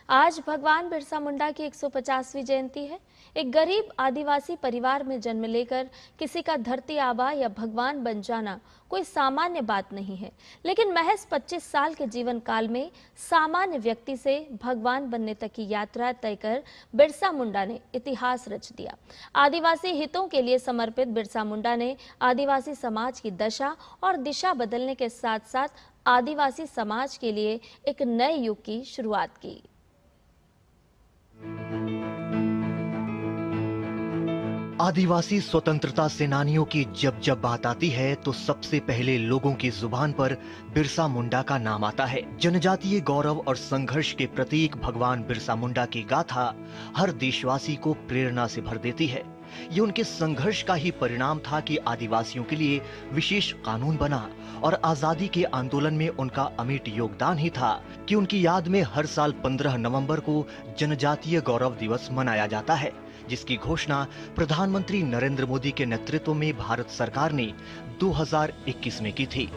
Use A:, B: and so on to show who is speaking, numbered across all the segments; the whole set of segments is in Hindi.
A: आज भगवान बिरसा मुंडा की 150वीं जयंती है। एक गरीब आदिवासी परिवार में जन्म लेकर किसी का धरती आबा या भगवान बन जाना कोई सामान्य बात नहीं है, लेकिन महज 25 साल के जीवन काल में सामान्य व्यक्ति से भगवान बनने तक की यात्रा तय कर बिरसा मुंडा ने इतिहास रच दिया। आदिवासी हितों के लिए समर्पित बिरसा मुंडा ने आदिवासी समाज की दशा और दिशा बदलने के साथ साथ आदिवासी समाज के लिए एक नए युग की शुरुआत की।
B: आदिवासी स्वतंत्रता सेनानियों की जब जब बात आती है तो सबसे पहले लोगों की जुबान पर बिरसा मुंडा का नाम आता है। जनजातीय गौरव और संघर्ष के प्रतीक भगवान बिरसा मुंडा की गाथा हर देशवासी को प्रेरणा से भर देती है। ये उनके संघर्ष का ही परिणाम था कि आदिवासियों के लिए विशेष कानून बना और आजादी के आंदोलन में उनका अमिट योगदान ही था कि उनकी याद में हर साल 15 नवंबर को जनजातीय गौरव दिवस मनाया जाता है, जिसकी घोषणा प्रधानमंत्री नरेंद्र मोदी के नेतृत्व में भारत सरकार ने 2021 में की थी।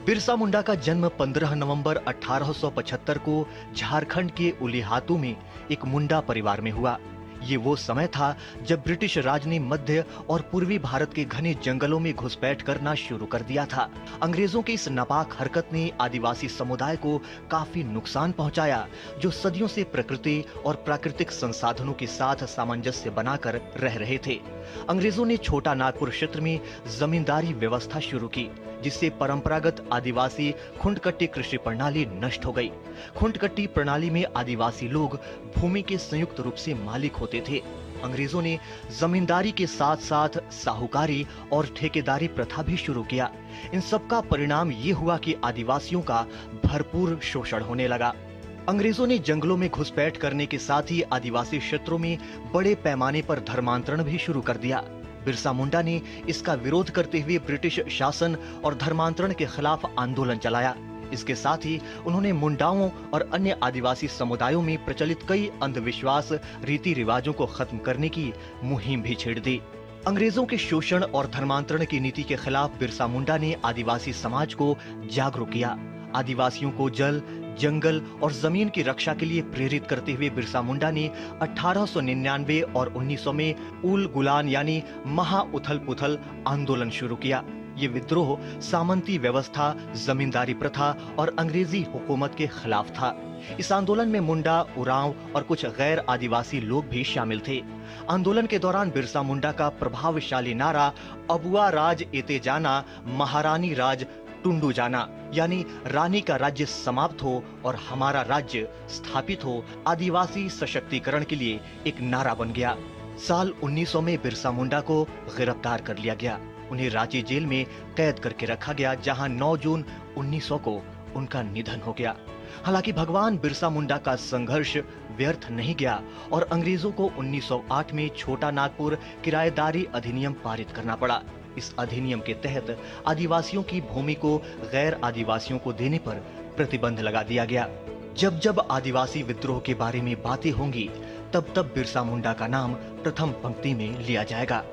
B: बिरसा मुंडा का जन्म 15 नवंबर 1875 को झारखंड के उलीहातू में एक मुंडा परिवार में हुआ। ये वो समय था जब ब्रिटिश राज ने मध्य और पूर्वी भारत के घने जंगलों में घुसपैठ करना शुरू कर दिया था। अंग्रेजों की इस नापाक हरकत ने आदिवासी समुदाय को काफी नुकसान पहुंचाया, जो सदियों से प्रकृति और प्राकृतिक संसाधनों के साथ सामंजस्य बनाकर रह रहे थे। अंग्रेजों ने छोटा नागपुर क्षेत्र में जमींदारी व्यवस्था शुरू की, जिससे परंपरागत आदिवासी खुंडकट्टी कृषि प्रणाली नष्ट हो गई। खुंडकट्टी प्रणाली में आदिवासी लोग भूमि के संयुक्त रूप से मालिक होते थे। अंग्रेजों ने जमींदारी के साथ साथ साहूकारी और ठेकेदारी प्रथा भी शुरू किया। इन सब का परिणाम ये हुआ कि आदिवासियों का भरपूर शोषण होने लगा। अंग्रेजों ने जंगलों में घुसपैठ करने के साथ ही आदिवासी क्षेत्रों में बड़े पैमाने पर धर्मांतरण भी शुरू कर दिया। बिरसा मुंडा ने इसका विरोध करते हुए ब्रिटिश शासन और धर्मांतरण के खिलाफ आंदोलन चलाया। इसके साथ ही उन्होंने मुंडाओं और अन्य आदिवासी समुदायों में प्रचलित कई अंधविश्वास रीति रिवाजों को खत्म करने की मुहिम भी छेड़ दी। अंग्रेजों के शोषण और धर्मांतरण की नीति के खिलाफ बिरसा मुंडा ने आदिवासी समाज को जागरूक किया। आदिवासियों को जल, जंगल और जमीन की रक्षा के लिए प्रेरित करते हुए बिरसा मुंडा ने 1899 और 1900 में उल गुलान यानी महा उथल पुथल आंदोलन शुरू किया। ये विद्रोह सामंती व्यवस्था, जमींदारी प्रथा और अंग्रेजी हुकूमत के खिलाफ था। इस आंदोलन में मुंडा, उरांव और कुछ गैर आदिवासी लोग भी शामिल थे। आंदोलन के दौरान बिरसा मुंडा का प्रभावशाली नारा अबुआ राज एते जाना, महारानी राज टुंडू जाना, यानी रानी का राज्य समाप्त हो और हमारा राज्य स्थापित हो, आदिवासी सशक्तिकरण के लिए एक नारा बन गया। साल 1900 में बिरसा मुंडा को गिरफ्तार कर लिया गया। उन्हें रांची जेल में कैद करके रखा गया, जहां 9 जून 1900 को उनका निधन हो गया। हालांकि भगवान बिरसा मुंडा का संघर्ष व्यर्थ नहीं गया और अंग्रेजों को 1908 में छोटा नागपुर किराएदारी अधिनियम पारित करना पड़ा। इस अधिनियम के तहत आदिवासियों की भूमि को गैर आदिवासियों को देने पर प्रतिबंध लगा दिया गया। जब जब आदिवासी विद्रोह के बारे में बातें होंगी, तब तब बिरसा मुंडा का नाम प्रथम पंक्ति में लिया जाएगा।